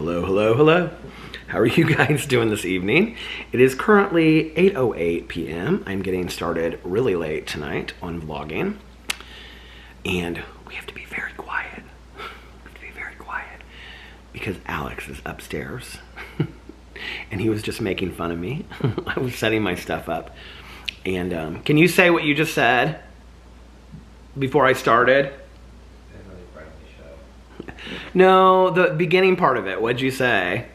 Hello, hello, hello. How are you guys doing this evening? It is currently 8:08 p.m. I'm getting started really late tonight on vlogging. And we have to be very quiet. We have to be very quiet because Alex is upstairs. And he was just making fun of me. I was setting my stuff up. And can you say what you just said before I started? No, the beginning part of it. What'd you say?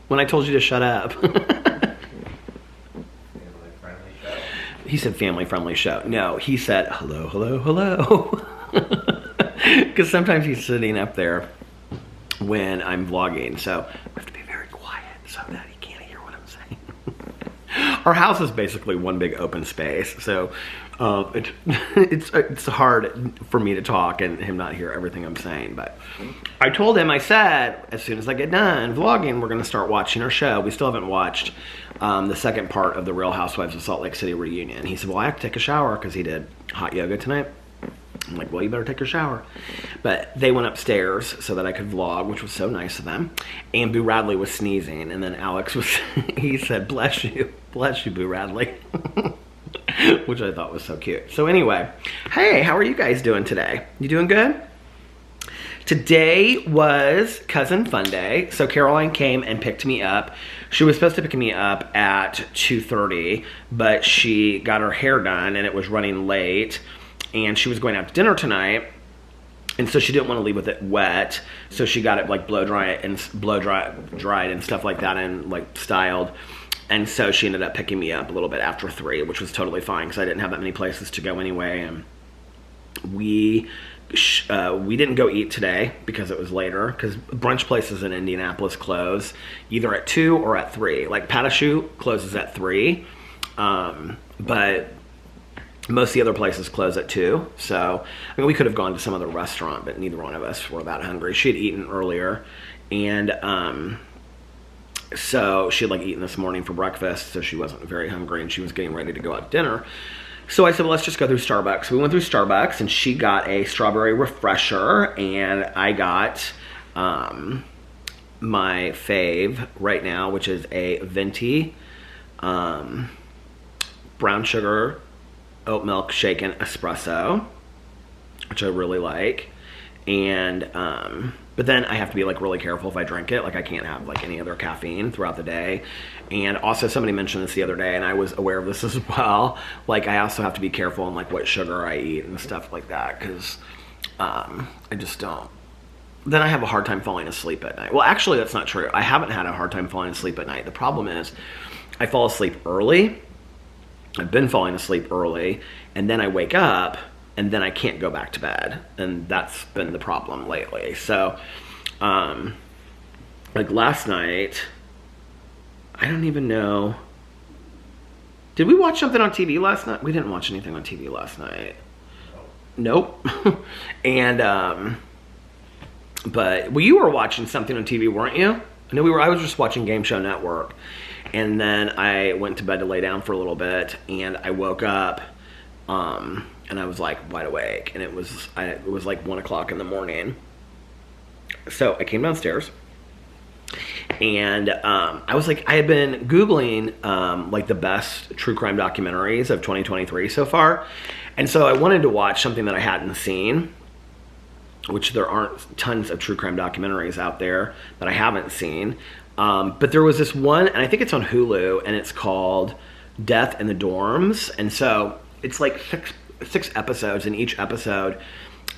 When I told you to shut up. Family-friendly show. He said family-friendly show. No, he said hello, hello, hello. Because sometimes he's sitting up there when I'm vlogging. So I have to be very quiet so that he can't hear what I'm saying. Our house is basically one big open space. So it's hard for me to talk and him not hear everything I'm saying. But I told him, I said, as soon as I get done vlogging, we're going to start watching our show. We still haven't watched the second part of the Real Housewives of Salt Lake City reunion. He said, well, I have to take a shower because he did hot yoga tonight. I'm like, well, you better take your shower. But they went upstairs so that I could vlog, which was so nice of them. And Boo Radley was sneezing. And then Alex was, he said, bless you, Boo Radley. Which I thought was so cute. So anyway, hey, how are you guys doing today? You doing good? Today was Cousin Fun Day. So Caroline came and picked me up. She was supposed to pick me up at 2:30, but she got her hair done and it was running late. And she was going out to dinner tonight. And so she didn't want to leave with it wet. So she got it like dried and stuff like that and like styled. And so she ended up picking me up a little bit after 3, which was totally fine because I didn't have that many places to go anyway. And we didn't go eat today because it was later because brunch places in Indianapolis close either at 2 or at 3. Like Patashu closes at 3, but most of the other places close at 2. So I mean, we could have gone to some other restaurant, but neither one of us were that hungry. She had eaten earlier, and so she had like eaten this morning for breakfast, so she wasn't very hungry and she was getting ready to go out to dinner. So I said, well, let's just go through Starbucks. We went through Starbucks and she got a strawberry refresher and I got my fave right now, which is a venti brown sugar oat milk shaken espresso, which I really like. And but then I have to be like really careful if I drink it. Like I can't have like any other caffeine throughout the day. And also somebody mentioned this the other day and I was aware of this as well. Like I also have to be careful on like what sugar I eat and stuff like that because I just don't. Then I have a hard time falling asleep at night. Well, actually that's not true. I haven't had a hard time falling asleep at night. The problem is I fall asleep early. I've been falling asleep early and then I wake up and then I can't go back to bed. And that's been the problem lately. So, like last night, I don't even know. Did we watch something on TV last night? We didn't watch anything on TV last night. Nope. And, but, well, you were watching something on TV, weren't you? I know I was just watching Game Show Network. And then I went to bed to lay down for a little bit. And I woke up, and I was like wide awake, and it was like 1 o'clock in the morning. So I came downstairs, and I was like, I had been Googling like the best true crime documentaries of 2023 so far, and so I wanted to watch something that I hadn't seen, which there aren't tons of true crime documentaries out there that I haven't seen. But there was this one, and I think it's on Hulu, and it's called Death in the Dorms, and so it's like six episodes, and each episode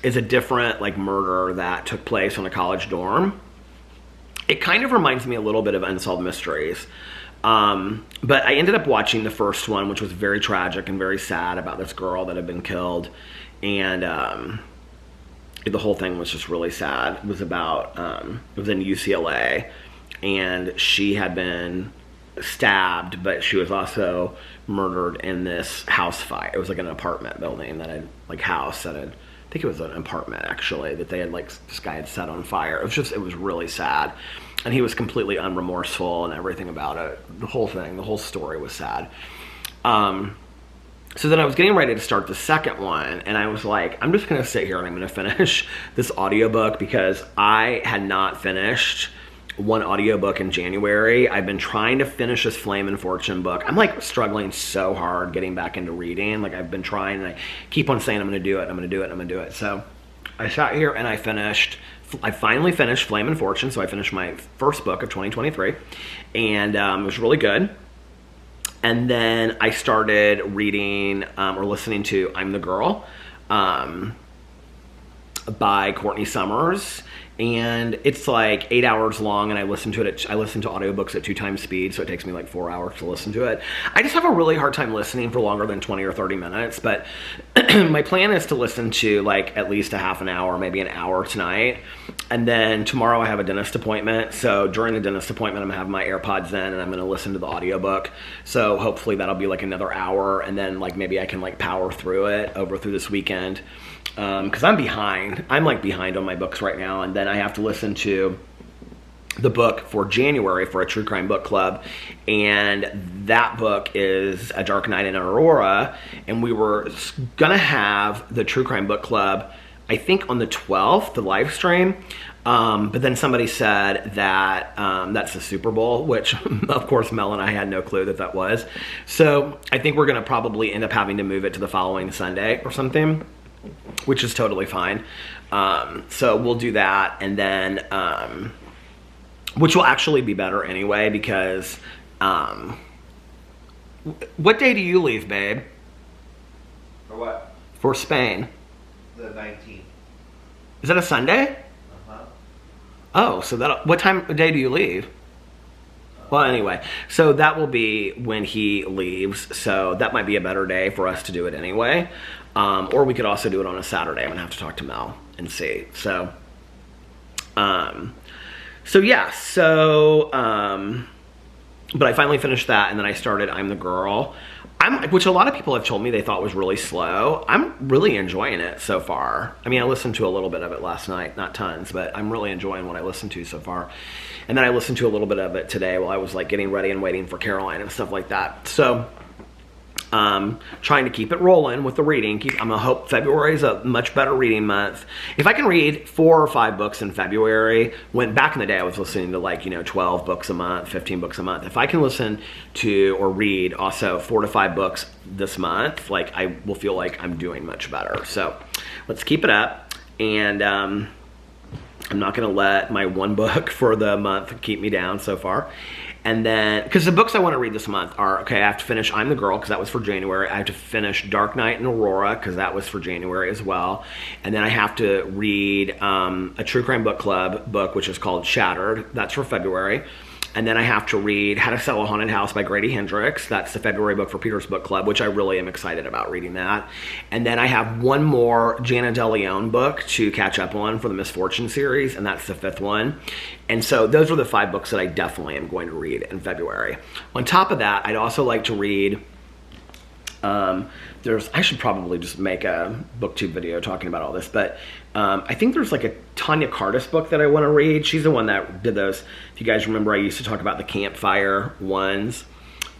is a different like murder that took place on a college dorm. It kind of reminds me a little bit of Unsolved Mysteries. But I ended up watching the first one, which was very tragic and very sad about this girl that had been killed. And the whole thing was just really sad. It was about, it was in UCLA, and she had been stabbed, but she was also murdered in this house fire. It was like an apartment building that had like house that had, I think it was an apartment actually, that they had like, this guy had set on fire. It was really sad. And he was completely unremorseful and everything about it. The whole thing, the whole story was sad. So then I was getting ready to start the second one, and I was like, I'm just gonna sit here and I'm gonna finish this audiobook, because I had not finished one audiobook in January. I've been trying to finish this Flame and Fortune book. I'm like struggling so hard getting back into reading. Like, I've been trying, and I keep on saying I'm gonna do it, I'm gonna do it, I'm gonna do it. So I sat here and I finally finished Flame and Fortune. So I finished my first book of 2023, and it was really good. And then I started reading or listening to I'm the Girl by Courtney Summers. And it's like 8 hours long, and I listen to audiobooks at 2 times speed, so it takes me like 4 hours to listen to it. I just have a really hard time listening for longer than 20 or 30 minutes, but my plan is to listen to like at least a half an hour, maybe an hour tonight. And then tomorrow I have a dentist appointment, so during the dentist appointment I'm gonna have my AirPods in, and I'm gonna listen to the audiobook. So hopefully that'll be like another hour, and then like maybe I can like power through it through this weekend. Because I'm behind. I'm like behind on my books right now, and then I have to listen to the book for January for a true crime book club, and that book is A Dark Night in Aurora, and we were gonna have the true crime book club, I think on the 12th, the live stream, but then somebody said that that's the Super Bowl, which of course Mel and I had no clue that was. So I think we're gonna probably end up having to move it to the following Sunday or something, which is totally fine. So we'll do that, and then which will actually be better anyway, because what day do you leave, babe? For what? For Spain. The 19th. Is that a Sunday? Uh-huh. Oh, so what time of day do you leave? Well, anyway, so that will be when he leaves, so that might be a better day for us to do it anyway. Or we could also do it on a Saturday. I'm gonna have to talk to Mel and see. So yeah, but I finally finished that, and then I started I'm the Girl, which a lot of people have told me they thought was really slow. I'm really enjoying it so far. I mean, I listened to a little bit of it last night, not tons, but I'm really enjoying what I listened to so far. And then I listened to a little bit of it today while I was like getting ready and waiting for Caroline and stuff like that. So trying to keep it rolling with the reading. I'm gonna hope February is a much better reading month. If I can read 4 or 5 books in February, when back in the day I was listening to like, 12 books a month, 15 books a month. If I can listen to or read also 4 to 5 books this month, like I will feel like I'm doing much better. So let's keep it up. And I'm not gonna let my one book for the month keep me down so far. And then, because the books I want to read this month are, okay, I have to finish I'm the Girl, because that was for January. I have to finish Dark Night in Aurora, because that was for January as well. And then I have to read a True Crime Book Club book, which is called Shattered. That's for February. And then I have to read How to Sell a Haunted House by Grady Hendrix. That's the February book for Peter's Book Club, which I really am excited about reading that. And then I have one more Jana De Leon book to catch up on for the Misfortune series, and that's the 5th one. And so those are the 5 books that I definitely am going to read in February. On top of that, I'd also like to read... I should probably just make a booktube video talking about all this, but I think there's like a Tanya Cardis book that I want to read. She's the one that did those. If you guys remember, I used to talk about the campfire ones.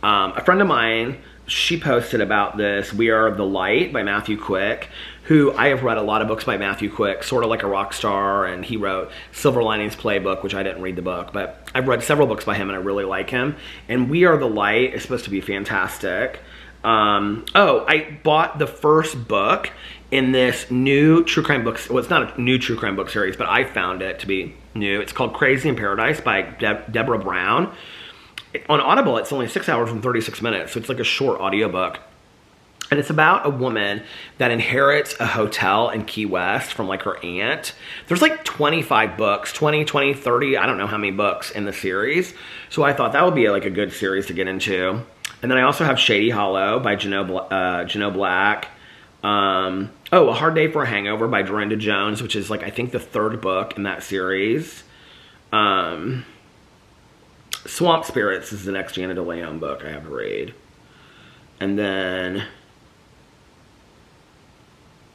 A friend of mine, she posted about this We Are the Light by Matthew Quick, who I have read a lot of books by Matthew Quick, sort of like a rock star, and he wrote Silver Linings Playbook, which I didn't read the book, but I've read several books by him and I really like him. And We Are the Light is supposed to be fantastic. I bought the first book in this new true crime book. Well, it's not a new true crime book series, but I found it to be new. It's called Crazy in Paradise by Deborah Brown. On Audible, it's only 6 hours and 36 minutes, so it's like a short audiobook. And it's about a woman that inherits a hotel in Key West from like her aunt. There's like 25 books, 20, 30, I don't know how many books in the series. So I thought that would be like a good series to get into. And then I also have Shady Hollow by Janelle Black. A Hard Day for a Hangover by Dorinda Jones, which is like I think the 3rd book in that series. Swamp Spirits is the next Jana De Leon book I have to read. And then...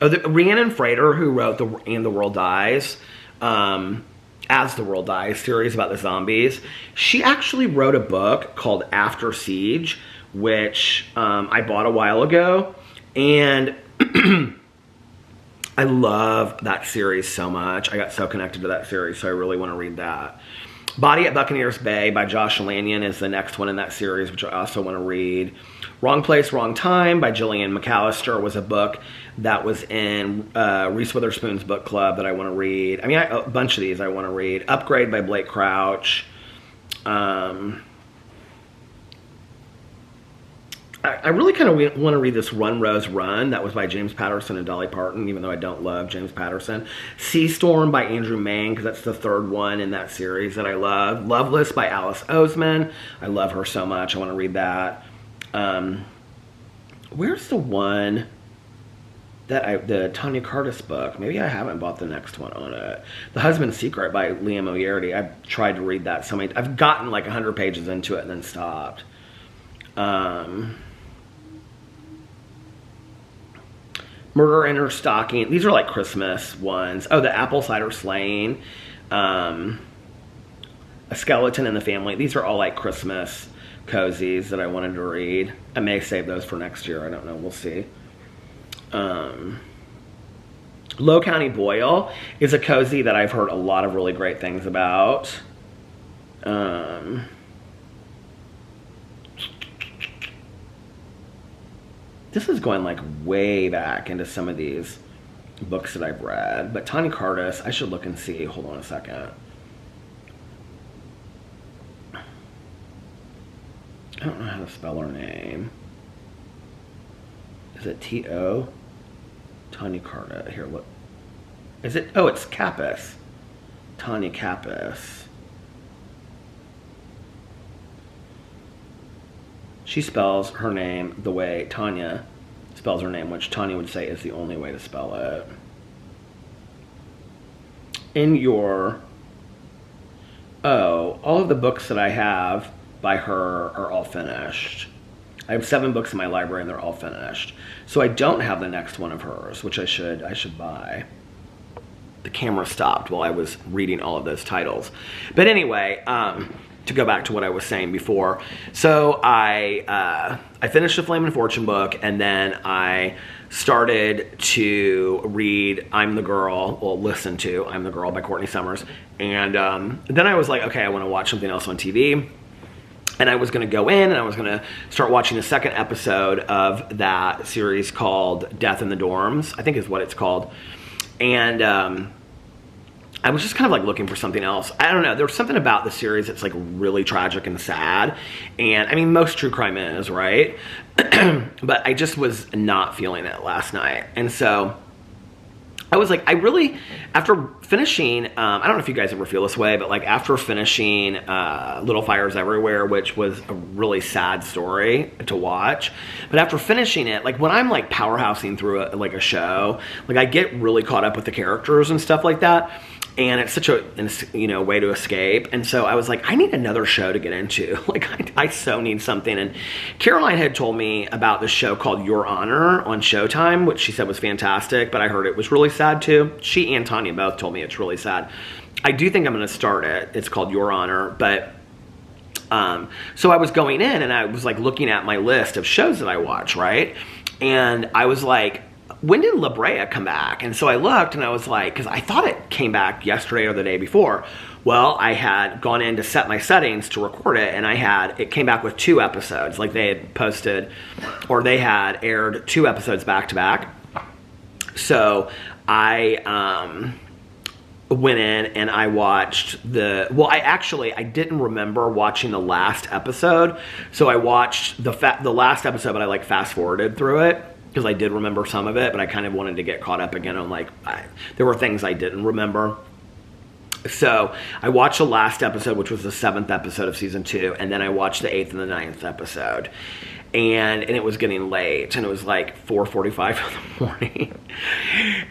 Rhiannon Frater, who wrote And the World Dies, As the World Dies series about the zombies, she actually wrote a book called After Siege, which I bought a while ago. And I love that series so much. I got so connected to that series, so I really want to read that. Body at Buccaneers Bay by Josh Lanyon is the next one in that series, which I also want to read. Wrong Place, Wrong Time by Gillian McAllister was a book that was in Reese Witherspoon's book club that I want to read. I mean, a bunch of these I want to read. Upgrade by Blake Crouch. I really kind of want to read this Run, Rose, Run. That was by James Patterson and Dolly Parton, even though I don't love James Patterson. Sea Storm by Andrew Main, because that's the third one in that series that I love. Loveless by Alice Oseman. I love her so much. I want to read that. Where's the one that the Tanya Curtis book? Maybe I haven't bought the next one on it. The Husband's Secret by Liam O'Yeardy. I've tried to read that so many. I've gotten like 100 pages into it and then stopped. Murder in Her Stocking. These are like Christmas ones. Oh, the Apple Cider Slaying. A Skeleton in the Family. These are all like Christmas cozies that I wanted to read. I may save those for next year. I don't know. We'll see. Low County Boil is a cozy that I've heard a lot of really great things about. This is going like way back into some of these books that I've read. But Tanya Curtis, I should look and see. Hold on a second. I don't know how to spell her name. Is it T-O? Tanya Curtis. Here, look. Is it? Oh, it's Kappas. Tanya Kappas. She spells her name the way Tanya spells her name, which Tanya would say is the only way to spell it. All of the books that I have by her are all finished. I have 7 books in my library and they're all finished. So I don't have the next one of hers, which I should buy. The camera stopped while I was reading all of those titles. But anyway, to go back to what I was saying before. So I finished the Flame and Fortune book, and then I started to read listen to I'm the Girl by Courtney Summers. And then I was like, okay, I want to watch something else on TV. And I was going to go in and I was going to start watching the second episode of that series called Death in the Dorms, I think is what it's called. And I was just kind of like looking for something else. I don't know. There's something about the series that's like really tragic and sad. And I mean, most true crime is, right? But I just was not feeling it last night. And so I was like, after finishing, I don't know if you guys ever feel this way, but like after finishing Little Fires Everywhere, which was a really sad story to watch, but after finishing it, like when I'm like powerhousing through a show, like I get really caught up with the characters and stuff like that. And it's such a way to escape. And so I was like, I need another show to get into. Like, I so need something. And Caroline had told me about this show called Your Honor on Showtime, which she said was fantastic, but I heard it was really sad too. She and Tanya both told me it's really sad. I do think I'm going to start it. It's called Your Honor. But so I was going in and I was like looking at my list of shows that I watch, right? And I was like, when did La Brea come back? And so I looked and I was like, because I thought it came back yesterday or the day before. Well, I had gone in to set my settings to record it, and it came back with 2 episodes. Like they had posted, or they had aired 2 episodes back to back. So I went in and I watched I didn't remember watching the last episode. So I watched the last episode, but I like fast forwarded through it, because I did remember some of it, but I kind of wanted to get caught up again on there were things I didn't remember. So I watched the last episode, which was the 7th episode of season 2, and then I watched the 8th and the 9th episode. And it was getting late, and it was like 4:45 in the morning.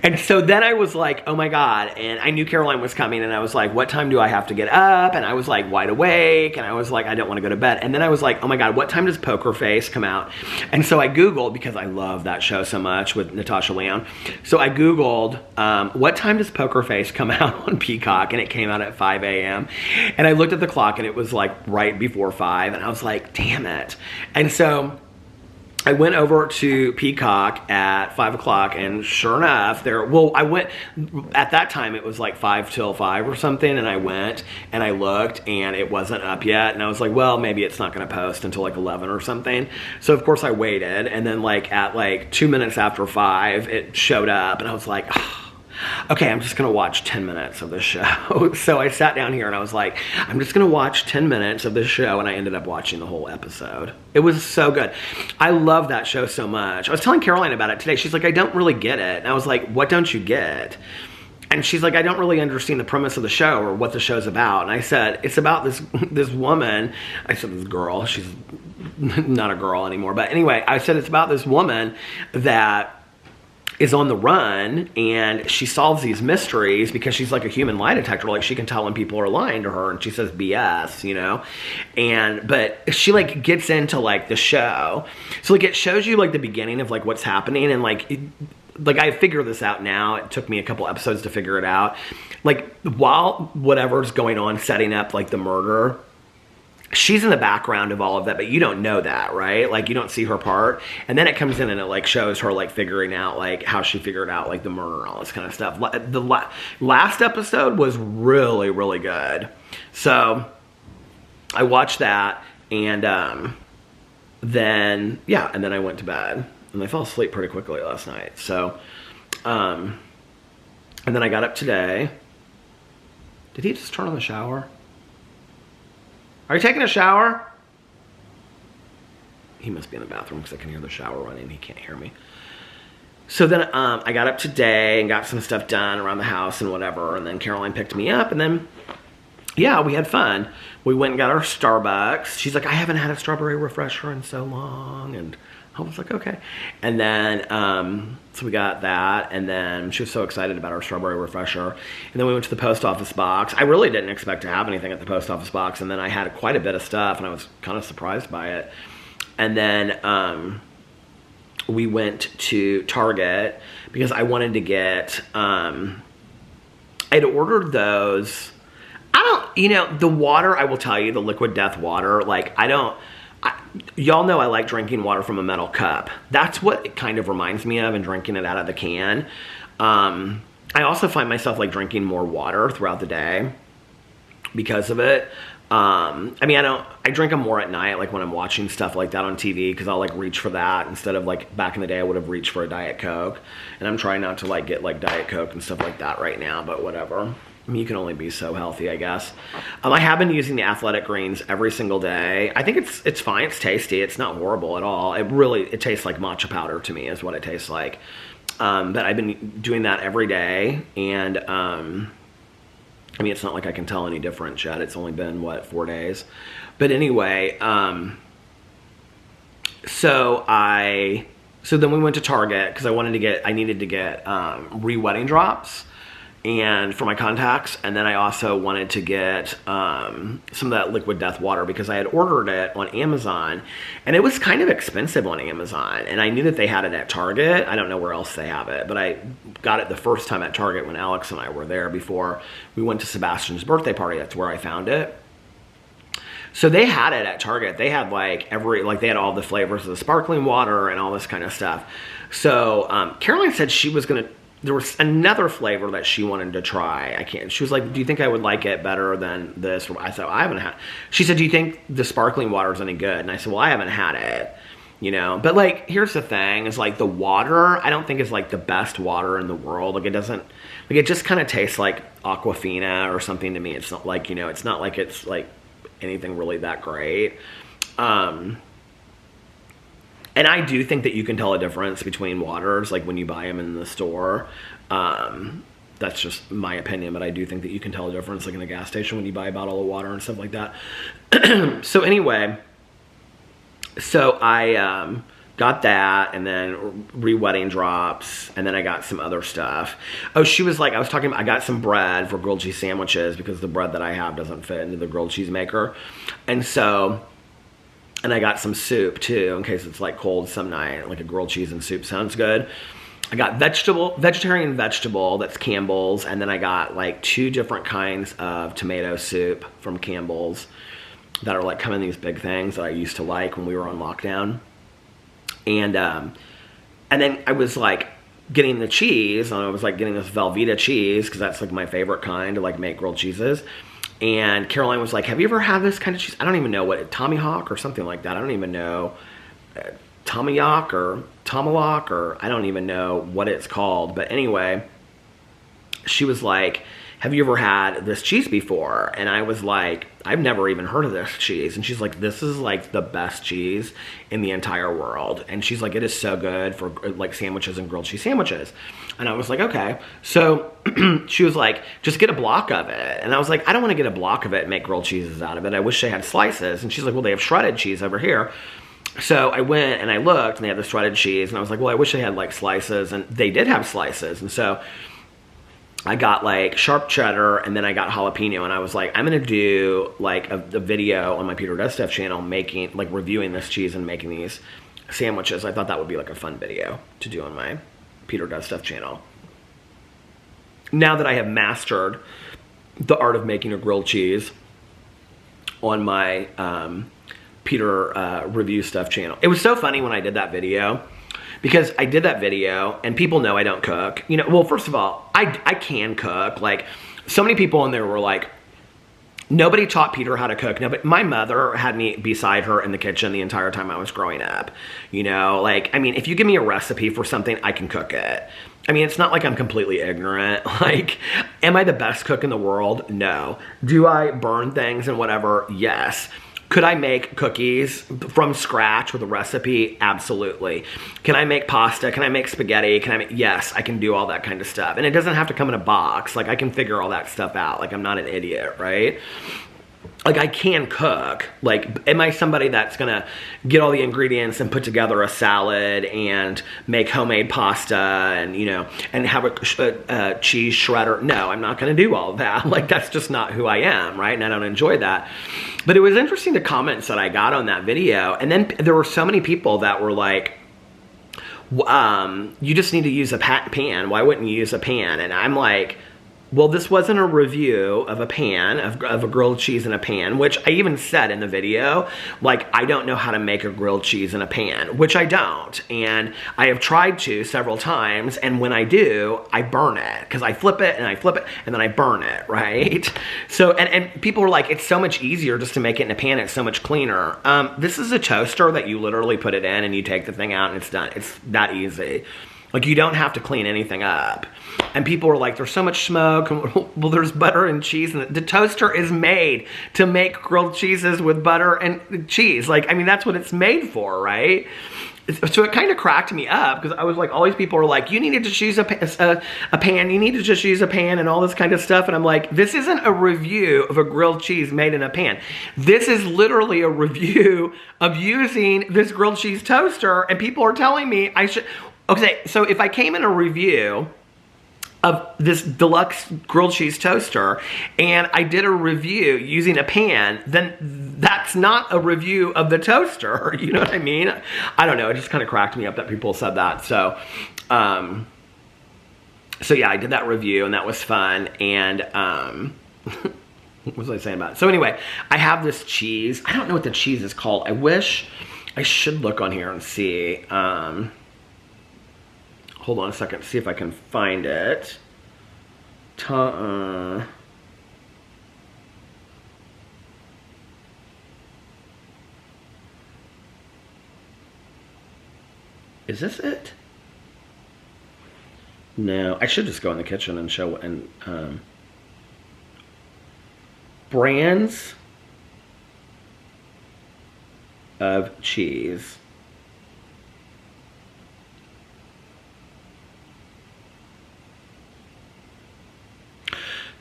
And so then I was like, oh my God. And I knew Caroline was coming, and I was like, what time do I have to get up? And I was like wide awake, and I was like, I don't want to go to bed. And then I was like, oh my God, what time does Poker Face come out? And so I Googled, because I love that show so much with Natasha Lyonne. So I Googled, what time does Poker Face come out on Peacock? And it came out at 5 a.m. And I looked at the clock, and it was like right before 5, and I was like, damn it. And so I went over to Peacock at 5 o'clock, and sure enough, I went, at that time it was like 5 till 5 or something, and I went and I looked and it wasn't up yet, and I was like, well, maybe it's not going to post until like 11 or something. So of course I waited, and then like at like 2 minutes after 5, it showed up, and I was like, oh, okay, I'm just going to watch 10 minutes of this show. So I sat down here and I was like, I'm just going to watch 10 minutes of this show, and I ended up watching the whole episode. It was so good. I love that show so much. I was telling Caroline about it today. She's like, I don't really get it. And I was like, what don't you get? And she's like, I don't really understand the premise of the show or what the show's about. And I said, it's about this woman. I said, this girl. She's not a girl anymore. But anyway, I said it's about this woman that is on the run, and she solves these mysteries because she's like a human lie detector. Like, she can tell when people are lying to her, and she says BS, you know? But she like gets into like the show. So like it shows you like the beginning of like what's happening, and like I figure this out now. It took me a couple episodes to figure it out. Like, while whatever's going on setting up like the murder, she's in the background of all of that, but you don't know that, right? Like, you don't see her part. And then it comes in and it like shows her like figuring out like how she figured out like the murder and all this kind of stuff. The last episode was really, really good. So I watched that, and then I went to bed, and I fell asleep pretty quickly last night. So, and then I got up today. Did he just turn on the shower? Are you taking a shower? He must be in the bathroom because I can hear the shower running. He can't hear me. So then I got up today and got some stuff done around the house and whatever. And then Caroline picked me up, and then, yeah, we had fun. We went and got our Starbucks. She's like, I haven't had a strawberry refresher in so long. And I was like, okay. And then, so we got that, and then she was so excited about our strawberry refresher. And then we went to the post office box. I really didn't expect to have anything at the post office box, and then I had quite a bit of stuff, and I was kind of surprised by it. And then we went to Target because I wanted to get, I'd ordered those. The water, I will tell you, the Liquid Death water, like, y'all know I like drinking water from a metal cup. That's what it kind of reminds me of, and drinking it out of the can. I also find myself like drinking more water throughout the day because of it. I drink them more at night, like when I'm watching stuff like that on TV, because I'll like reach for that instead of like back in the day I would have reached for a Diet Coke. And I'm trying not to like get like Diet Coke and stuff like that right now, but whatever. I mean, you can only be so healthy, I guess. I have been using the Athletic Greens every single day. I think it's fine. It's tasty. It's not horrible at all. It tastes like matcha powder to me is what it tastes like. But I've been doing that every day. And, it's not like I can tell any difference yet. It's only been, 4 days? But anyway, so then we went to Target because I needed to get re-wetting drops and for my contacts, and then I also wanted to get some of that Liquid Death water because I had ordered it on Amazon, and it was kind of expensive on Amazon, and I knew that they had it at Target. I don't know where else they have it, but I got it the first time at Target when Alex and I were there before we went to Sebastian's birthday party. That's where I found it. So they had it at Target. They had they had all the flavors of the sparkling water and all this kind of stuff. So Caroline said there was another flavor that she wanted to try. She was like, do you think I would like it better than this? I said, well, I haven't had. She said, do you think the sparkling water is any good? And I said, well, I haven't had it, But like, here's the thing: is like the water, I don't think is like the best water in the world. Like, it doesn't. Like, it just kind of tastes like Aquafina or something to me. It's not like it's not like it's like anything really that great. And I do think that you can tell a difference between waters, like when you buy them in the store. That's just my opinion, but I do think that you can tell a difference, like in a gas station when you buy a bottle of water and stuff like that. So anyway, I got that, and then re-wetting drops, and then I got some other stuff. Oh, she was like, I got some bread for grilled cheese sandwiches because the bread that I have doesn't fit into the grilled cheese maker. And I got some soup too, in case it's like cold some night, like a grilled cheese and soup sounds good. I got vegetarian vegetable, that's Campbell's, and then I got like 2 different kinds of tomato soup from Campbell's that are like come in these big things that I used to like when we were on lockdown. And then I was like getting the cheese, and I was like getting this Velveeta cheese, because that's like my favorite kind to like make grilled cheeses. And Caroline was like, have you ever had this kind of cheese? I don't even know what, Tommy Hawk or something like that. I don't even know, Tomahawk or Tomahawk, or I don't even know what it's called. But anyway, she was like, have you ever had this cheese before? And I was like, I've never even heard of this cheese. And she's like, this is like the best cheese in the entire world. And she's like, it is so good for like sandwiches and grilled cheese sandwiches. And I was like, okay. So she was like, just get a block of it. And I was like, I don't want to get a block of it and make grilled cheeses out of it. I wish they had slices. And she's like, well, they have shredded cheese over here. So I went and I looked, and they had the shredded cheese. And I was like, well, I wish they had like slices. And they did have slices. And so I got like sharp cheddar, and then I got jalapeno, and I was like, I'm gonna do like a video on my Peter Does Stuff channel, making like reviewing this cheese and making these sandwiches. I thought that would be like a fun video to do on my Peter Does Stuff channel. Now that I have mastered the art of making a grilled cheese on my Peter Review Stuff channel, it was so funny when I did that video. Because I did that video, and people know I don't cook. You know, well, first of all, I can cook. Like, so many people in there were like, nobody taught Peter how to cook. No, but my mother had me beside her in the kitchen the entire time I was growing up. You know, like, I mean, if you give me a recipe for something, I can cook it. I mean, it's not like I'm completely ignorant. Like, am I the best cook in the world? No. Do I burn things and whatever? Yes. Could I make cookies from scratch with a recipe? Absolutely. Can I make pasta? Can I make spaghetti? Yes, I can do all that kind of stuff. And it doesn't have to come in a box. Like, I can figure all that stuff out. Like, I'm not an idiot, right? Like, I can cook. Like, am I somebody that's gonna get all the ingredients and put together a salad and make homemade pasta and, you know, and have a cheese shredder? No, I'm not gonna do all of that. Like, that's just not who I am, right? And I don't enjoy that. But it was interesting, the comments that I got on that video. And then there were so many people that were like, you just need to use a pan. Why wouldn't you use a pan? And I'm like, well, this wasn't a review of a pan, of a grilled cheese in a pan, which I even said in the video, like, I don't know how to make a grilled cheese in a pan, which I don't. And I have tried to several times, and when I do, I burn it, because I flip it, and then I burn it, right? So, and people were like, it's so much easier just to make it in a pan, it's so much cleaner. This is a toaster that you literally put it in, and you take the thing out, and it's done. It's that easy. Like, you don't have to clean anything up. And people are like, there's so much smoke. Well, there's butter and cheese. And the toaster is made to make grilled cheeses with butter and cheese. Like, I mean, that's what it's made for, right? So it kind of cracked me up, because I was like, all these people are like, you need to just use a pan. You need to just use a pan and all this kind of stuff. And I'm like, this isn't a review of a grilled cheese made in a pan. This is literally a review of using this grilled cheese toaster. And people are telling me I should... Okay, so if I came in a review of this deluxe grilled cheese toaster and I did a review using a pan, then that's not a review of the toaster. You know what I mean? I don't know. It just kind of cracked me up that people said that. So yeah, I did that review, and that was fun. And what was I saying about it? So anyway, I have this cheese. I don't know what the cheese is called. I should look on here and see. Hold on a second, see if I can find it. Is this it? No, I should just go in the kitchen and show, and brands of cheese.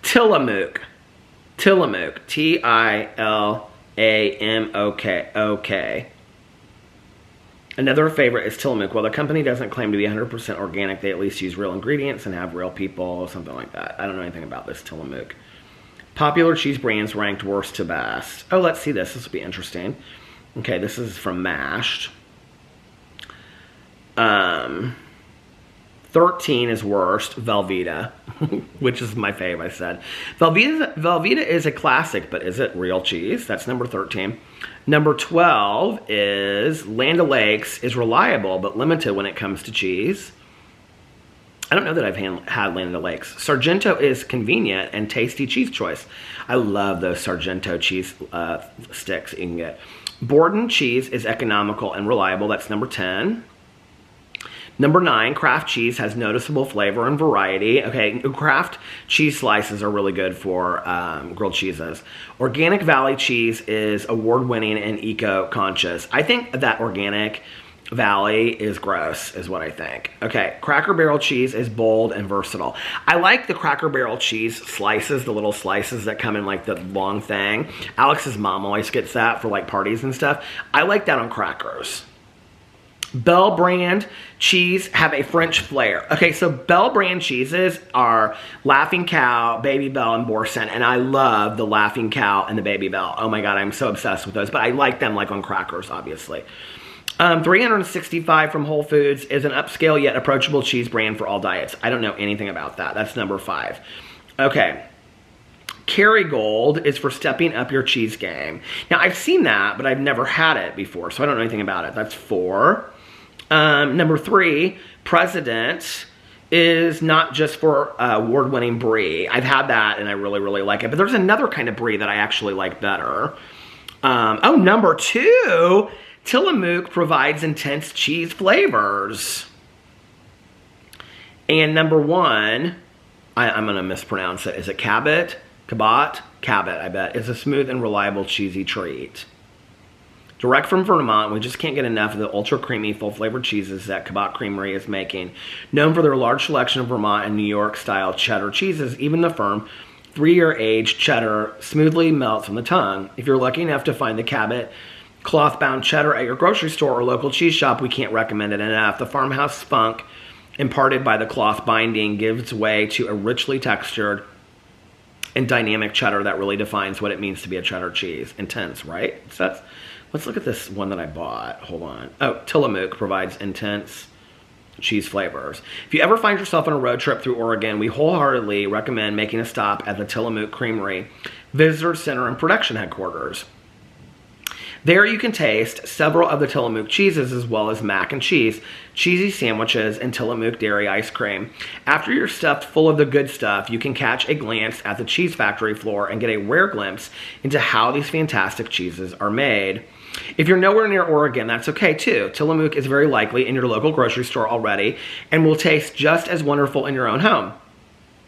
Tillamook. Tillamook. Another favorite is Tillamook. While the company doesn't claim to be 100% organic, they at least use real ingredients and have real people, something like that. I don't know anything about this Tillamook. Popular cheese brands ranked worst to best. Oh, let's see this. This will be interesting. Okay, this is from Mashed. 30 13 is worst, Velveeta, which is my fave, I said. Velveeta is a classic, but is it real cheese? That's number 13. Number 12 is Land O'Lakes is reliable, but limited when it comes to cheese. I don't know that I've had Land O'Lakes. Sargento is convenient and tasty cheese choice. I love those Sargento cheese sticks you can get. Borden cheese is economical and reliable. That's number 10. Number 9, Kraft cheese has noticeable flavor and variety. Okay, Kraft cheese slices are really good for grilled cheeses. Organic Valley cheese is award-winning and eco-conscious. I think that Organic Valley is gross, is what I think. Okay, Cracker Barrel cheese is bold and versatile. I like the Cracker Barrel cheese slices, the little slices that come in like the long thing. Alex's mom always gets that for like parties and stuff. I like that on crackers. Bell brand cheese have a French flair. Okay, so Bell brand cheeses are Laughing Cow, Baby Bell, and Boursin, and I love the Laughing Cow and the Baby Bell. Oh my God, I'm so obsessed with those, but I like them like on crackers, obviously. 365 from Whole Foods is an upscale yet approachable cheese brand for all diets. I don't know anything about that. That's number 5. Okay. Kerrygold is for stepping up your cheese game. Now, I've seen that, but I've never had it before, so I don't know anything about it. That's 4. Number 3, President is not just for award-winning brie. I've had that, and I really, really like it. But there's another kind of brie that I actually like better. Number 2, Tillamook provides intense cheese flavors. And number 1, I'm going to mispronounce it. Is it Cabot? Cabot, I bet. It's a smooth and reliable cheesy treat. Direct from Vermont, we just can't get enough of the ultra creamy, full flavored cheeses that Cabot Creamery is making. Known for their large selection of Vermont and New York style cheddar cheeses, even the firm 3-year aged cheddar smoothly melts on the tongue. If you're lucky enough to find the Cabot cloth bound cheddar at your grocery store or local cheese shop, we can't recommend it enough. The farmhouse spunk imparted by the cloth binding gives way to a richly textured and dynamic cheddar that really defines what it means to be a cheddar cheese. Intense, right? So let's look at this one that I bought. Hold on. Oh, Tillamook provides intense cheese flavors. If you ever find yourself on a road trip through Oregon, we wholeheartedly recommend making a stop at the Tillamook Creamery Visitor Center and Production Headquarters. There you can taste several of the Tillamook cheeses as well as mac and cheese, cheesy sandwiches, and Tillamook dairy ice cream. After you're stuffed full of the good stuff, you can catch a glance at the cheese factory floor and get a rare glimpse into how these fantastic cheeses are made. If you're nowhere near Oregon, that's okay too. Tillamook is very likely in your local grocery store already and will taste just as wonderful in your own home.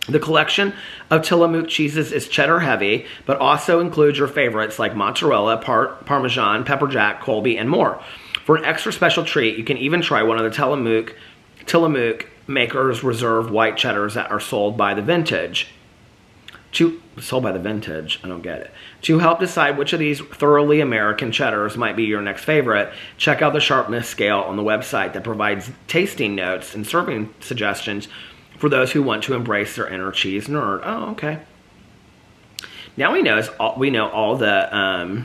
The collection of Tillamook cheeses is cheddar heavy, but also includes your favorites like mozzarella, Parmesan, pepper jack, Colby, and more. For an extra special treat, you can even try one of the Tillamook Makers Reserve white cheddars that are sold by the vintage. I don't get it. To help decide which of these thoroughly American cheddars might be your next favorite, check out the sharpness scale on the website that provides tasting notes and serving suggestions for those who want to embrace their inner cheese nerd. Oh, okay. Now we know all the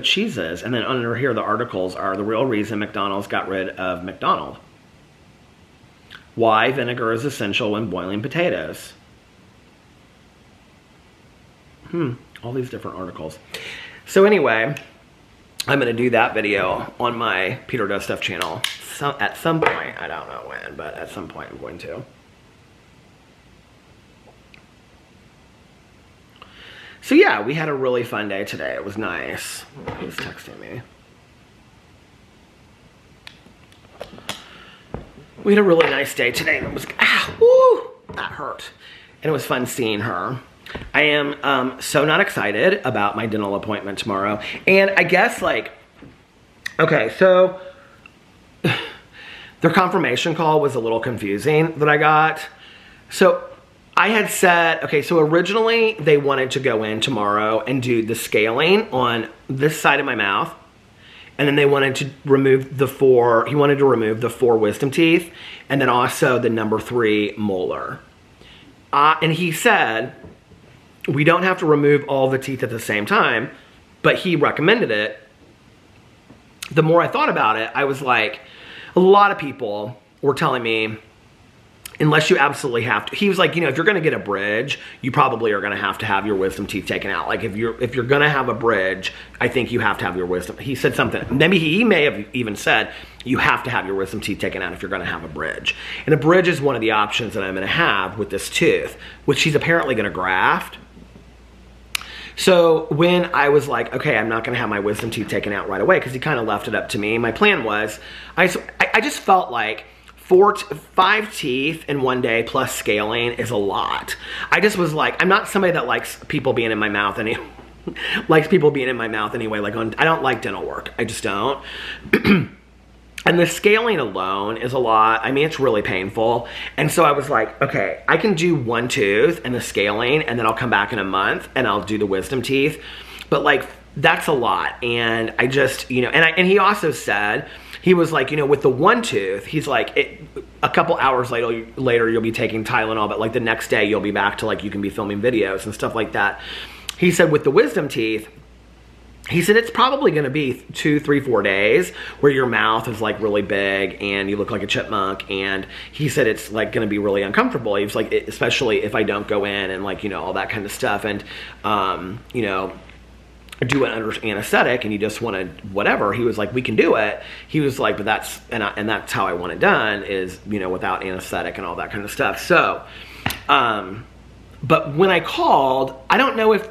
cheeses, and then under here the articles are the real reason McDonald's got rid of McDonald. Why vinegar is essential when boiling potatoes. All these different articles. So anyway, I'm going to do that video on my Peter Does Stuff channel. At some point, I don't know when, but at some point I'm going to. So yeah, we had a really fun day today. It was nice. He was texting me. We had a really nice day today. And it was, that hurt. And it was fun seeing her. I am so not excited about my dental appointment tomorrow. And I guess okay, so their confirmation call was a little confusing that I got. So I had said, okay, so originally they wanted to go in tomorrow and do the scaling on this side of my mouth. And then they wanted to remove he wanted to remove the 4 wisdom teeth and then also the number 3 molar. And he said, we don't have to remove all the teeth at the same time, but he recommended it. The more I thought about it, I was like, a lot of people were telling me, unless you absolutely have to, he was like, if you're going to get a bridge, you probably are going to have your wisdom teeth taken out. Like if you're going to have a bridge, I think you have to have your wisdom. He said something. Maybe he may have even said you have to have your wisdom teeth taken out if you're going to have a bridge. And a bridge is one of the options that I'm going to have with this tooth, which he's apparently going to graft. So when I was like, okay, I'm not going to have my wisdom teeth taken out right away, because he kind of left it up to me. My plan was, I just felt like 5 teeth in one day plus scaling is a lot. I just was like, I'm not somebody that likes people being in my mouth anyway. Like I don't like dental work. I just don't. And the scaling alone is a lot. I mean, it's really painful. And so I was like, okay, I can do 1 tooth and the scaling, and then I'll come back in a month and I'll do the wisdom teeth. But like, that's a lot. And I just, and he also said, he was like, with the 1 tooth, he's like, a couple hours later you'll be taking Tylenol, but like the next day you'll be back to like, you can be filming videos and stuff like that. He said with the wisdom teeth, he said it's probably going to be 2, 3, 4 days where your mouth is like really big and you look like a chipmunk. And he said it's like going to be really uncomfortable. He was like, especially if I don't go in and like, all that kind of stuff. And, do it under anesthetic and you just want to whatever. He was like, we can do it. He was like, but that's how I want it done is, without anesthetic and all that kind of stuff. So, but when I called, I don't know if,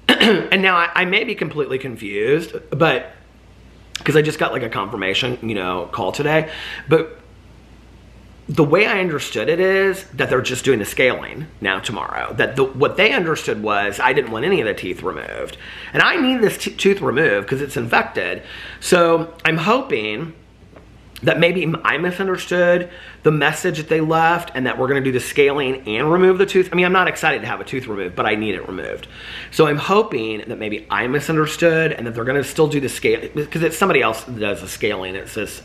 and now I may be completely confused, but because I just got like a confirmation, call today, but the way I understood it is that they're just doing the scaling now tomorrow. That what they understood was I didn't want any of the teeth removed. And I need this tooth removed because it's infected. So I'm hoping that maybe I misunderstood the message that they left and that we're going to do the scaling and remove the tooth. I mean, I'm not excited to have a tooth removed, but I need it removed. So I'm hoping that maybe I misunderstood and that they're going to still do the scaling, because it's somebody else that does the scaling. It's this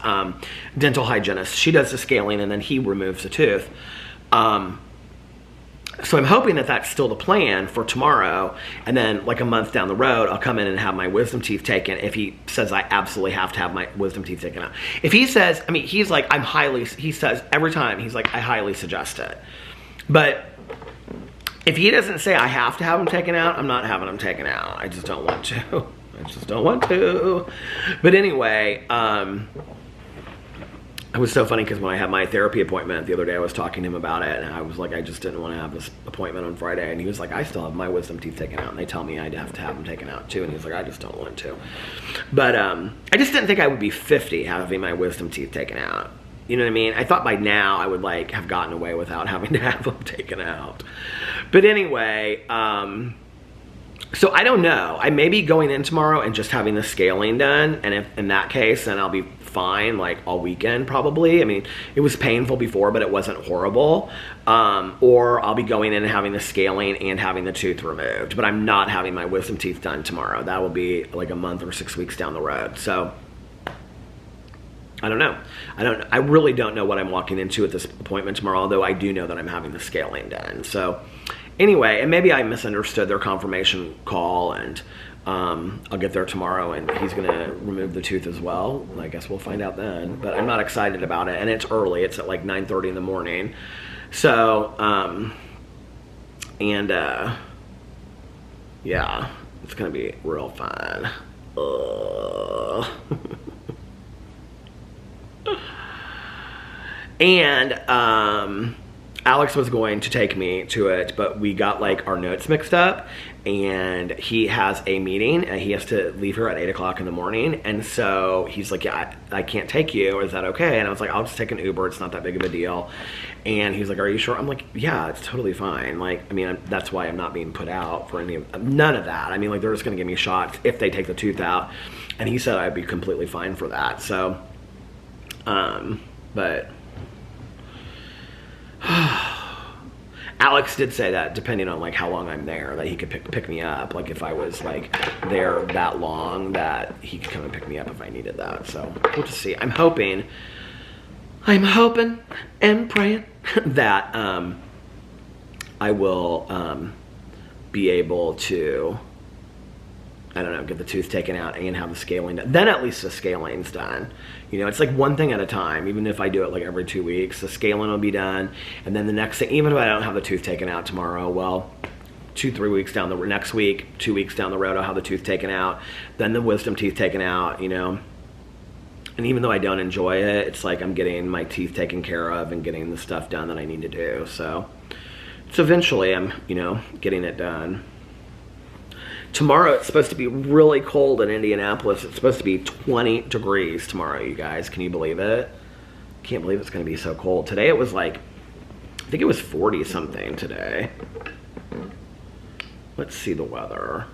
dental hygienist. She does the scaling and then he removes the tooth. So I'm hoping that that's still the plan for tomorrow, and then like a month down the road, I'll come in and have my wisdom teeth taken if he says I absolutely have to have my wisdom teeth taken out. If he says, I mean, he's like, he says every time, he's like, I highly suggest it. But if he doesn't say I have to have them taken out, I'm not having them taken out. I just don't want to. But anyway, it was so funny because when I had my therapy appointment the other day, I was talking to him about it, and I was like, I just didn't want to have this appointment on Friday. And he was like, I still have my wisdom teeth taken out, and they tell me I'd have to have them taken out too. And he was like, I just don't want to. But I just didn't think I would be 50 having my wisdom teeth taken out. You know what I mean? I thought by now I would like have gotten away without having to have them taken out. But anyway, so I don't know. I may be going in tomorrow and just having the scaling done, and if in that case, then I'll be fine like all weekend probably. I mean, it was painful before, but it wasn't horrible. Or I'll be going in and having the scaling and having the tooth removed, but I'm not having my wisdom teeth done tomorrow. That will be like a month or 6 weeks down the road. So I don't know. I really don't know what I'm walking into at this appointment tomorrow, although I do know that I'm having the scaling done. So anyway, and maybe I misunderstood their confirmation call, and I'll get there tomorrow and he's gonna remove the tooth as well. I guess we'll find out then, but I'm not excited about it, and it's early. It's at like 9:30 in the morning. So, yeah, it's gonna be real fun. And, Alex was going to take me to it, but we got like our notes mixed up, and he has a meeting and he has to leave here at 8 o'clock in the morning. And so he's like, yeah, I can't take you. Is that okay? And I was like, I'll just take an Uber. It's not that big of a deal. And he's like, are you sure? I'm like, yeah, it's totally fine. Like, I mean, that's why I'm not being put out for none of that. I mean, like, they're just going to give me shots if they take the tooth out. And he said I'd be completely fine for that. So, but Alex did say that depending on like how long I'm there, that he could pick me up. Like if I was like there that long, that he could come and pick me up if I needed that. So we'll just see. I'm hoping and praying that I will be able to I don't know, get the tooth taken out and have the scaling done. Then at least the scaling's done. You know, it's like one thing at a time. Even if I do it like every 2 weeks, the scaling will be done. And then the next thing, even if I don't have the tooth taken out tomorrow, well, 2-3 weeks down the next week, 2 weeks down the road, I'll have the tooth taken out. Then the wisdom teeth taken out, you know. And even though I don't enjoy it, it's like I'm getting my teeth taken care of and getting the stuff done that I need to do. So eventually I'm, you know, getting it done. Tomorrow it's supposed to be really cold in Indianapolis. It's supposed to be 20 degrees tomorrow, you guys. Can you believe it? Can't believe it's going to be so cold. Today it was like, I think it was 40 something today. Let's see the weather.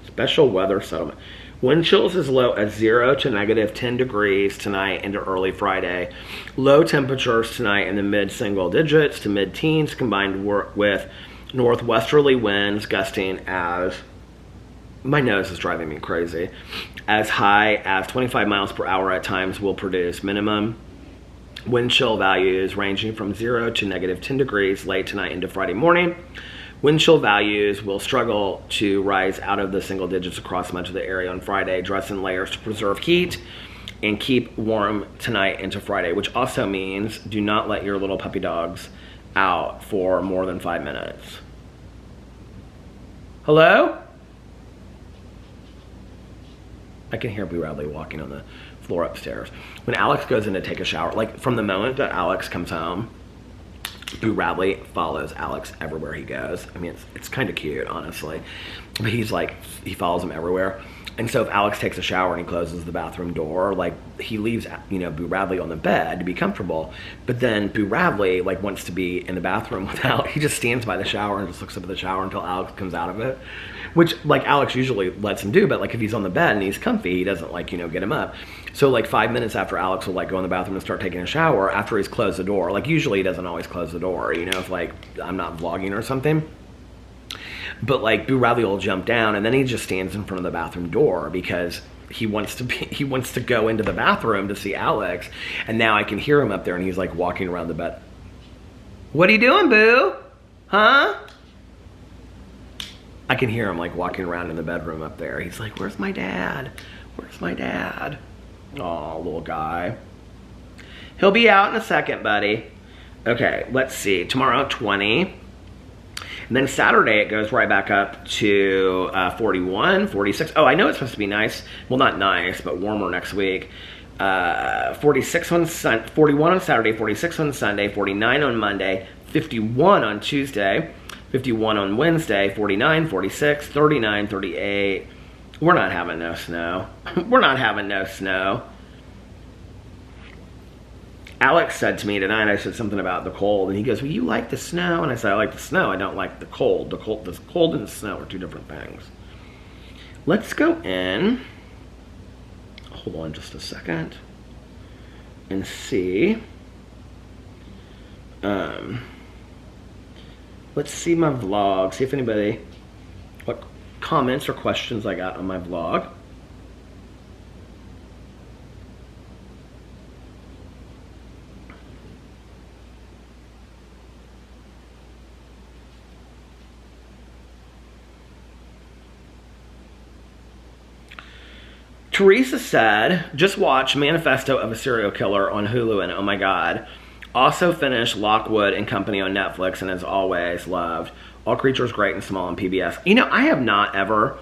Special weather settlement. Wind chills as low as 0 to negative 10 degrees tonight into early Friday. Low temperatures tonight in the mid-single digits to mid-teens, combined with northwesterly winds gusting as, my nose is driving me crazy, as high as 25 miles per hour at times will produce minimum wind chill values ranging from 0 to negative 10 degrees late tonight into Friday morning. Wind chill values will struggle to rise out of the single digits across much of the area on Friday. Dress in layers to preserve heat and keep warm tonight into Friday, which also means do not let your little puppy dogs out for more than 5 minutes. Hello? I can hear Boo Radley walking on the floor upstairs. When Alex goes in to take a shower, like from the moment that Alex comes home, Boo Radley follows Alex everywhere he goes. I mean, it's kind of cute, honestly. But he's like, he follows him everywhere. And so if Alex takes a shower and he closes the bathroom door, like he leaves, you know, Boo Radley on the bed to be comfortable. But then Boo Radley like wants to be in the bathroom with Alex. He just stands by the shower and just looks up at the shower until Alex comes out of it. Which like Alex usually lets him do, but like if he's on the bed and he's comfy, he doesn't like, you know, get him up. So like 5 minutes after Alex will like go in the bathroom and start taking a shower, after he's closed the door, like usually he doesn't always close the door, you know, if like I'm not vlogging or something. But like Boo Radley will jump down and then he just stands in front of the bathroom door because he wants to go into the bathroom to see Alex. And now I can hear him up there and he's like walking around the bed. What are you doing, Boo? Huh? I can hear him like walking around in the bedroom up there. He's like, where's my dad? Where's my dad? Aw, little guy. He'll be out in a second, buddy. Okay, let's see. Tomorrow, 20. And then Saturday, it goes right back up to 41, 46. Oh, I know it's supposed to be nice. Well, not nice, but warmer next week. 41 on Saturday, 46 on Sunday, 49 on Monday, 51 on Tuesday, 51 on Wednesday, 49, 46, 39, 38. We're not having no snow. We're not having no snow. Alex said to me tonight, I said something about the cold, and he goes, well, you like the snow? And I said, I like the snow. I don't like the cold. The cold and the snow are two different things. Let's go in. Hold on just a second. And see. Let's see my vlog. See if anybody, what comments or questions I got on my vlog. Teresa said, just watch Manifesto of a Serial Killer on Hulu and oh my god. Also finished Lockwood and Company on Netflix and as always loved All Creatures Great and Small on PBS. You know, I have not ever,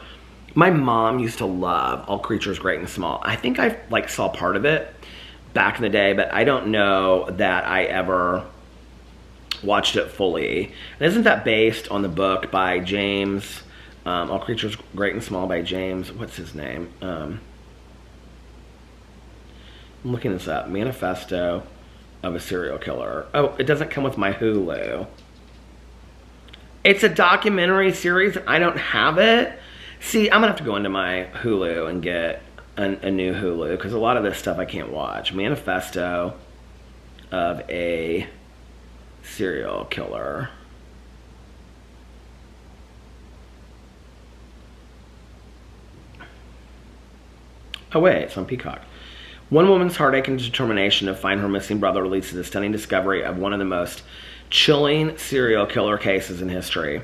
my mom used to love All Creatures Great and Small. I think I like saw part of it back in the day, but I don't know that I ever watched it fully. And isn't that based on the book by James, All Creatures Great and Small by James, what's his name? I'm looking this up. Manifesto of a Serial Killer. Oh, it doesn't come with my Hulu. It's a documentary series. I don't have it. See, I'm gonna have to go into my Hulu and get a new Hulu because a lot of this stuff I can't watch. Manifesto of a Serial Killer. Oh wait, it's on Peacock. One woman's heartache and determination to find her missing brother leads to the stunning discovery of one of the most chilling serial killer cases in history.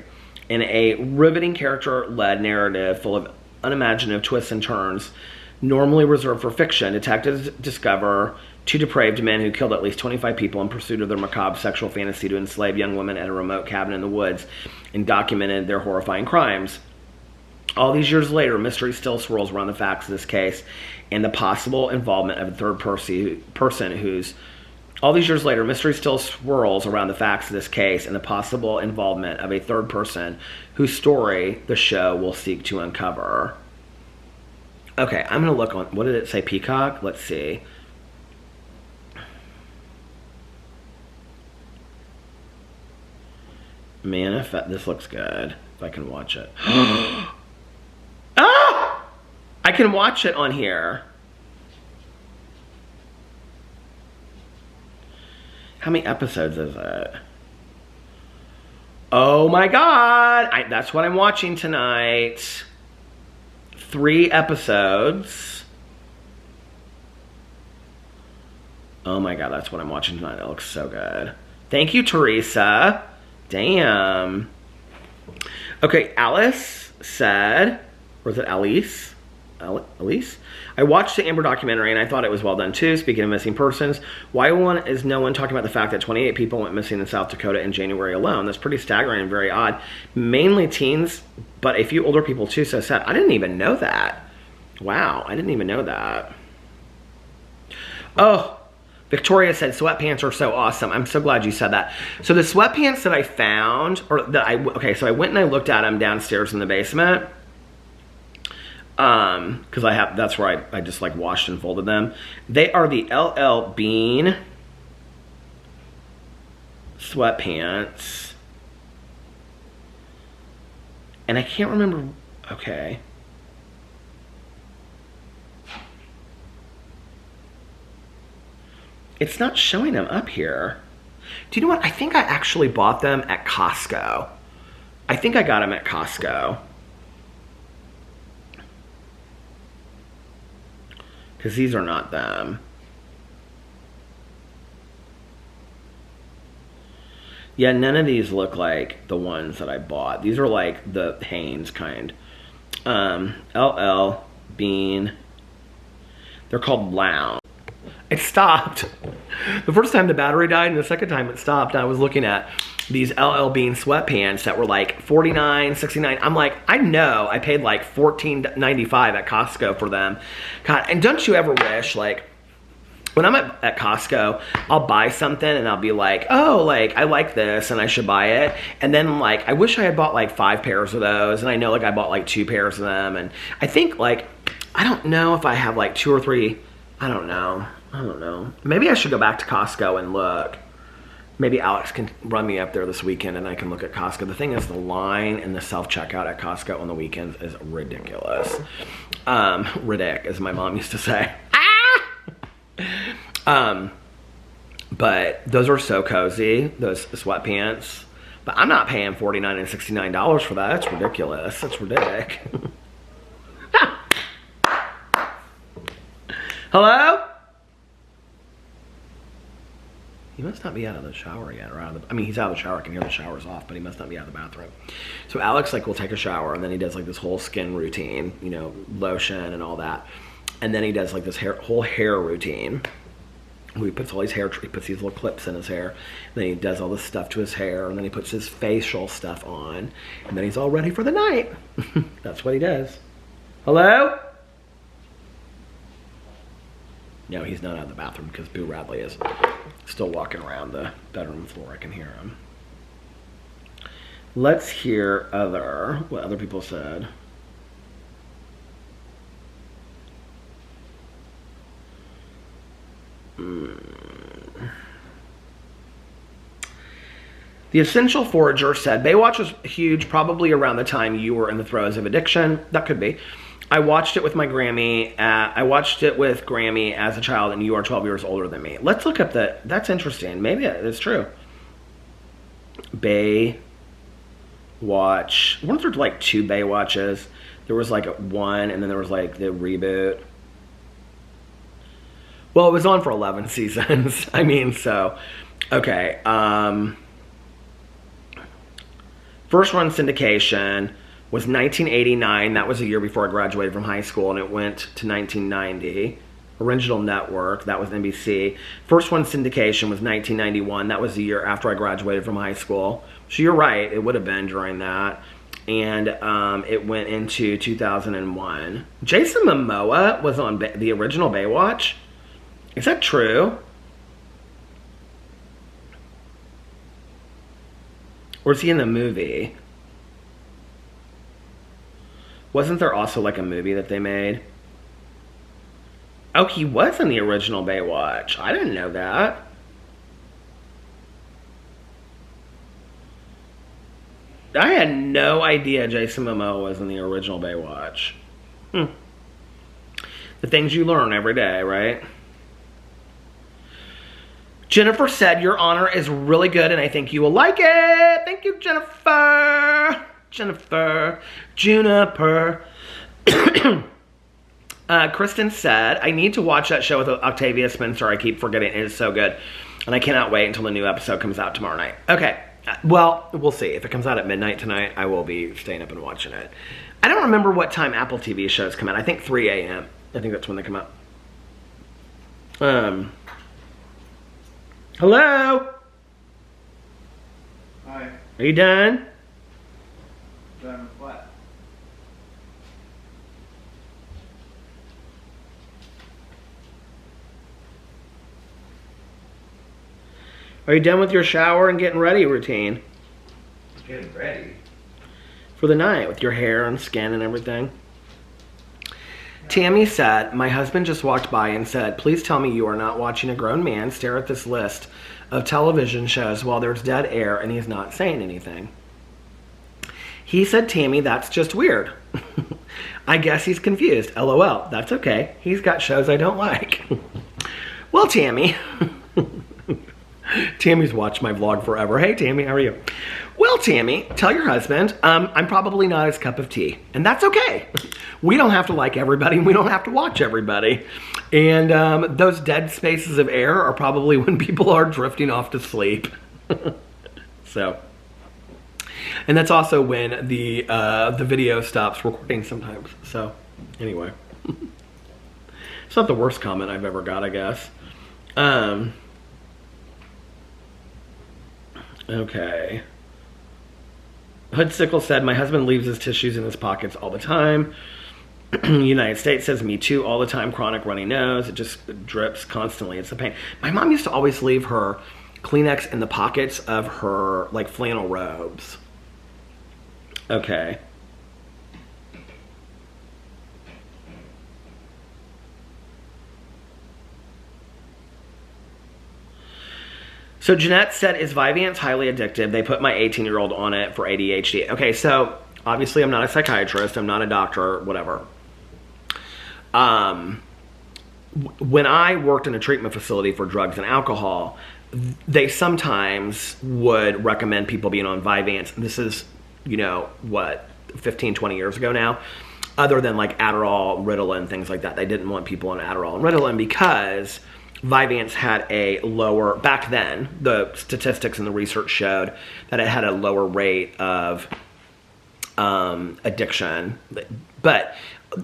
In a riveting character-led narrative full of unimaginative twists and turns, normally reserved for fiction, detectives discover two depraved men who killed at least 25 people in pursuit of their macabre sexual fantasy to enslave young women at a remote cabin in the woods and documented their horrifying crimes. All these years later, mystery still swirls around the facts of this case and the possible involvement of a third person whose... All these years later, mystery still swirls around the facts of this case and the possible involvement of a third person whose story the show will seek to uncover. Okay, I'm going to look on... What did it say? Peacock? Let's see. Man, this looks good. If I can watch it. Ah! I can watch it on here. How many episodes is it? Oh my god! That's what I'm watching tonight. 3 episodes. Oh my god, that's what I'm watching tonight. It looks so good. Thank you, Teresa. Damn. Okay, Alice said, or is it Alice? Alice? I watched the Amber documentary and I thought it was well done too. Speaking of missing persons, why is no one talking about the fact that 28 people went missing in South Dakota in January alone? That's pretty staggering and very odd. Mainly teens, but a few older people too, so sad. I didn't even know that. Wow, I didn't even know that. Oh, Victoria said sweatpants are so awesome. I'm so glad you said that. So the sweatpants that I found, so I went and I looked at them downstairs in the basement. Because that's where I just like washed and folded them. They are the LL Bean sweatpants. And I can't remember, okay. It's not showing them up here. Do you know what? I think I actually bought them at Costco. I think I got them at Costco. Because these are not them. Yeah, none of these look like the ones that I bought. These are like the Hanes kind. LL Bean. They're called Lounge. It stopped. The first time the battery died and the second time it stopped. I was looking at these LL Bean sweatpants that were like $49, $69. I'm like, I know I paid like $14.95 at Costco for them. God, and don't you ever wish, like, when I'm at Costco, I'll buy something and I'll be like, oh, like, I like this and I should buy it. And then, like, I wish I had bought like 5 pairs of those. And I know, like, I bought like 2 pairs of them. And I think, like, I don't know if I have like 2 or 3. I don't know. Maybe I should go back to Costco and look. Maybe Alex can run me up there this weekend and I can look at Costco. The thing is, the line and the self-checkout at Costco on the weekends is ridiculous. Ridic, as my mom used to say. But those are so cozy, those sweatpants. But I'm not paying $49 and $69 for that. That's ridiculous. That's ridiculous. Hello? He must not be out of the shower yet, or out of the, I mean, he's out of the shower. I can hear the shower's off, but he must not be out of the bathroom. So Alex, like, will take a shower, and then he does, like, this whole skin routine, you know, lotion and all that. And then he does, like, this whole hair routine. He puts all his hair, he puts these little clips in his hair. And then he does all this stuff to his hair, and then he puts his facial stuff on. And then he's all ready for the night. That's what he does. Hello? No, he's not out of the bathroom because Boo Radley is still walking around the bedroom floor. I can hear him. Let's hear what other people said. The Essential Forager said, Baywatch was huge probably around the time you were in the throes of addiction. That could be. I watched it with my Grammy. I watched it with Grammy as a child, and you are 12 years older than me. Let's look up that's interesting. Maybe it's true. Baywatch. Weren't there like 2 Baywatches? There was like one, and then there was like the reboot. Well, it was on for 11 seasons. I mean, so, okay. First run syndication was 1989. That was a year before I graduated from high school, and it went to 1990. Original network, that was NBC. First one syndication was 1991. That was the year after I graduated from high school. So you're right, it would have been during that. And it went into 2001. Jason Momoa was on the original Baywatch. Is that true? Or is he in the movie? Wasn't there also like a movie that they made? Oh, he was in the original Baywatch. I didn't know that. I had no idea Jason Momoa was in the original Baywatch. The things you learn every day, right? Jennifer said, your honor is really good and I think you will like it. Thank you, Jennifer. Juniper. Kristen said, I need to watch that show with Octavia Spencer. I keep forgetting. It is so good. And I cannot wait until the new episode comes out tomorrow night. Okay. Well, we'll see. If it comes out at midnight tonight, I will be staying up and watching it. I don't remember what time Apple TV shows come out. I think 3 a.m. I think that's when they come out. Hello? Hi. Are you done? Done with what? Are you done with your shower and getting ready routine? Getting ready. For the night with your hair and skin and everything? Tammy said, my husband just walked by and said, please tell me you are not watching a grown man stare at this list of television shows while there's dead air and he's not saying anything. He said, Tammy, that's just weird. I guess he's confused. LOL. That's okay. He's got shows I don't like. Well, Tammy. Tammy's watched my vlog forever. Hey, Tammy, how are you? Well, Tammy, tell your husband I'm probably not his cup of tea. And that's okay. We don't have to like everybody. We don't have to watch everybody. And those dead spaces of air are probably when people are drifting off to sleep. So, and that's also when the video stops recording sometimes. So, anyway. It's not the worst comment I've ever got, I guess. Okay. Hoodsickle said, my husband leaves his tissues in his pockets all the time. United States says, me too, all the time. Chronic runny nose. It just drips constantly. It's a pain. My mom used to always leave her Kleenex in the pockets of her, like, flannel robes. Okay. So Jeanette said, is Vyvanse highly addictive? They put my 18-year-old on it for ADHD. Okay, so obviously I'm not a psychiatrist. I'm not a doctor, whatever. When I worked in a treatment facility for drugs and alcohol, they sometimes would recommend people being on Vyvanse. This is, you know, what, 15, 20 years ago now? Other than like Adderall, Ritalin, things like that. They didn't want people on Adderall and Ritalin because Vyvanse had a lower, back then, the statistics and the research showed that it had a lower rate of addiction. But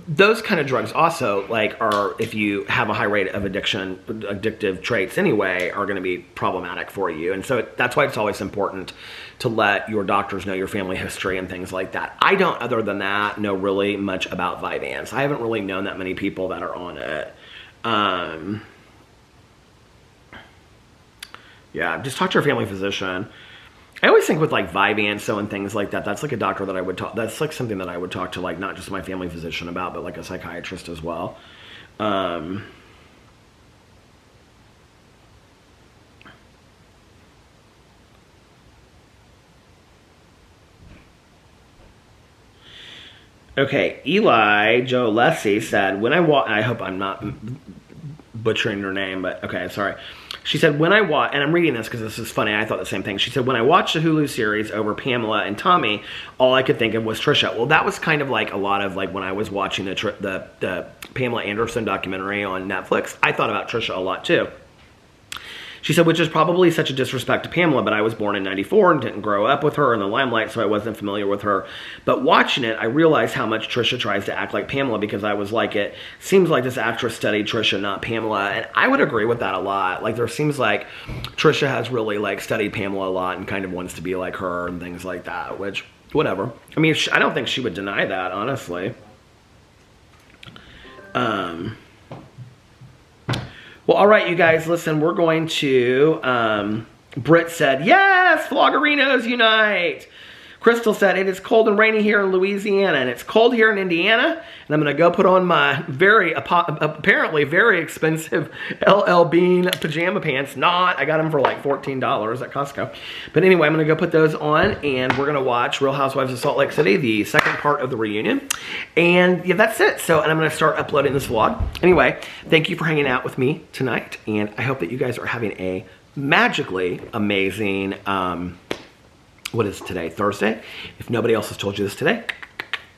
those kind of drugs also, like, are, if you have a high rate of addictive traits anyway, are going to be problematic for you. And so that's why it's always important to let your doctors know your family history and things like that. I don't, other than that, know really much about Vyvanse. I haven't really known that many people that are on it. Yeah, just talk to your family physician. I always think with like Vyvanse and things like that, that's like a doctor that I would talk, that's like something that I would talk to like not just my family physician about, but like a psychiatrist as well. Okay, Eli Joe Lessie said, when I hope I'm not butchering her name, but okay, sorry. She said, when I watch, and I'm reading this because this is funny, I thought the same thing. She said, when I watched the Hulu series over Pamela and Tommy, all I could think of was Trisha. Well, that was kind of like a lot of like when I was watching the Pamela Anderson documentary on Netflix, I thought about Trisha a lot too. She said, which is probably such a disrespect to Pamela, but I was born in 94 and didn't grow up with her in the limelight, so I wasn't familiar with her. But watching it, I realized how much Trisha tries to act like Pamela because I was like, it seems like this actress studied Trisha, not Pamela. And I would agree with that a lot. Like, there seems like Trisha has really, like, studied Pamela a lot and kind of wants to be like her and things like that, which, whatever. I mean, I don't think she would deny that, honestly. Well, all right, you guys, listen, we're going to, Britt said, yes, Vloggerinos unite. Crystal said, it is cold and rainy here in Louisiana, and it's cold here in Indiana, and I'm going to go put on my apparently very expensive LL Bean pajama pants. I got them for like $14 at Costco. But anyway, I'm going to go put those on, and we're going to watch Real Housewives of Salt Lake City, the second part of the reunion. And yeah, that's it. So, and I'm going to start uploading this vlog. Anyway, thank you for hanging out with me tonight, and I hope that you guys are having a magically amazing, what is today? Thursday? If nobody else has told you this today,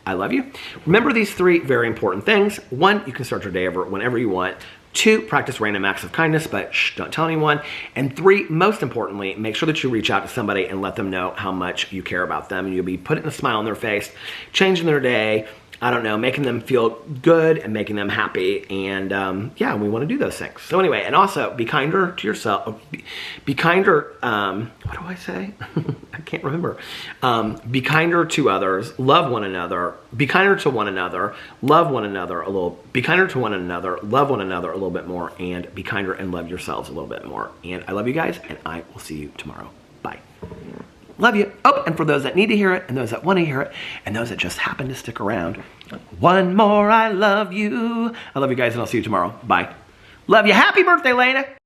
I love you. Remember these 3 very important things. 1, you can start your day over whenever you want. 2, practice random acts of kindness, but shh, don't tell anyone. And 3, most importantly, make sure that you reach out to somebody and let them know how much you care about them. And you'll be putting a smile on their face, changing their day, I don't know, making them feel good and making them happy. And yeah, we want to do those things. So anyway, and also be kinder to yourself. Be kinder, what do I say? I can't remember. Be kinder to others, love one another, be kinder to one another, love one another a little, be kinder to one another, love one another a little bit more, and be kinder and love yourselves a little bit more. And I love you guys, and I will see you tomorrow. Bye. Love you. Oh, and for those that need to hear it, and those that want to hear it, and those that just happen to stick around, one more I love you. I love you guys, and I'll see you tomorrow. Bye. Love you. Happy birthday, Lena.